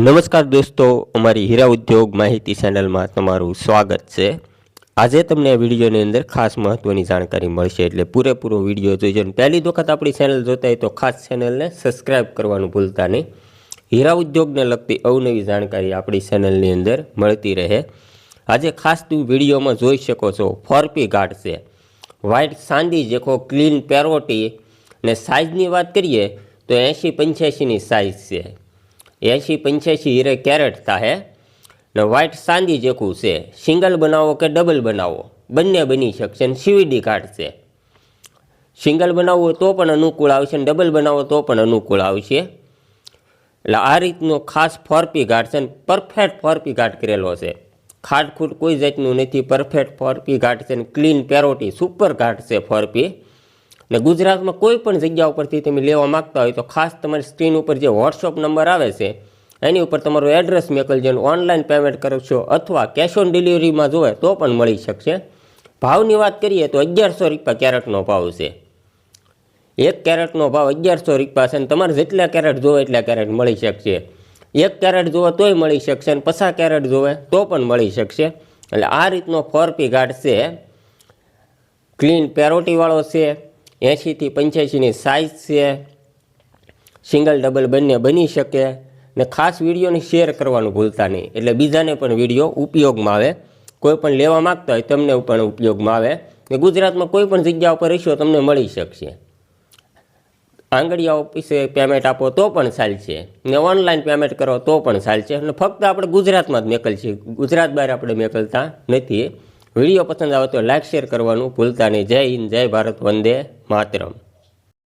નમસ્કાર દોસ્તો, અમારી હીરા ઉદ્યોગ માહિતી ચેનલમાં તમારું સ્વાગત છે। આજે તમને આ વિડીયોની અંદર ખાસ મહત્વની જાણકારી મળશે, એટલે પૂરેપૂરો વિડીયો જોઈજો। પહેલી વખત આપણી ચેનલ જોતા હોય તો ખાસ ચેનલને સબસ્ક્રાઇબ કરવાનું ભૂલતા નહીં। હીરા ઉદ્યોગને લગતી અવનવી જાણકારી આપણી ચેનલની અંદર મળતી રહે। આજે ખાસ તું વિડીયોમાં જોઈ શકો છો 4P ઘાટ છે, વ્હાઇટ ચાંદી જેખો ક્લીન પેરોટી ને સાઇઝની વાત કરીએ તો 80-85ની સાઇઝ છે। 80-85 हीरे कैरेट थाहे ने व्हाइट चांदी जेखू से सिंगल बनावो के डबल बनावो बंने बनी शकशे। सीवीडी घाट से सिंगल बनावो तो पण अनुकूल आवशे, डबल बनावो तो पण अनुकूल आवशे। એટલે આ રીતનો ખાસ 4P ઘાટ છે, પરફેક્ટ 4P ઘાટ કરેલો છે। ખાટખૂટ કોઈ જાતનું નથી, પરફેક્ટ 4P ઘાટ છે, ક્લીન પેરોટી સુપર ઘાટ છે 4P। ને ગુજરાતમાં કોઈ પણ જગ્યા ઉપરથી તમે લેવા માગતા હોય તો ખાસ તમારી સ્ક્રીન ઉપર જે વોટ્સઅપ નંબર આવે છે એની ઉપર તમારું એડ્રેસ મોકલજો, ઓનલાઈન પેમેન્ટ કરશો અથવા કેશ ઓન ડિલિવરીમાં જોવે તો પણ મળી શકશે। ભાવની વાત કરીએ તો 1100 રૂપિયા કેરેટનો ભાવ છે। એક કેરેટનો ભાવ 1100 રૂપિયા છે, અને તમારે જેટલા કેરેટ જોવે એટલા કેરેટ મળી શકશે। એક કેરેટ જોવે તોય મળી શકશે, અને 50 કેરેટ જોવે તો પણ મળી શકશે। એટલે આ રીતનો 4P ઘાટ છે, ક્લીન પેરોટીવાળો છે, 80-85ની સાઇઝ છે, સિંગલ ડબલ બંને બની શકે। ને ખાસ વિડીયોને શેર કરવાનું ભૂલતા નહીં, એટલે બીજાને પણ વિડીયો ઉપયોગમાં આવે, કોઈ પણ લેવા માગતા હોય તમને પણ ઉપયોગમાં આવે। ને ગુજરાતમાં કોઈ પણ જગ્યા ઉપર રહેશો તમને મળી શકશે। આંગળીયા ઓફિસે પેમેન્ટ આપો તો પણ ચાલશે, ને ઓનલાઈન પેમેન્ટ કરો તો પણ ચાલશે। અને ફક્ત આપણે ગુજરાતમાં જ મોકલશે, ગુજરાત બહાર આપણે મોકલતા નથી। વિડીયો પસંદ આવે તો લાઈક શેર કરવાનું ભૂલતા નહીં। જય હિન્દ, જય ભારત, વંદે માતરમ।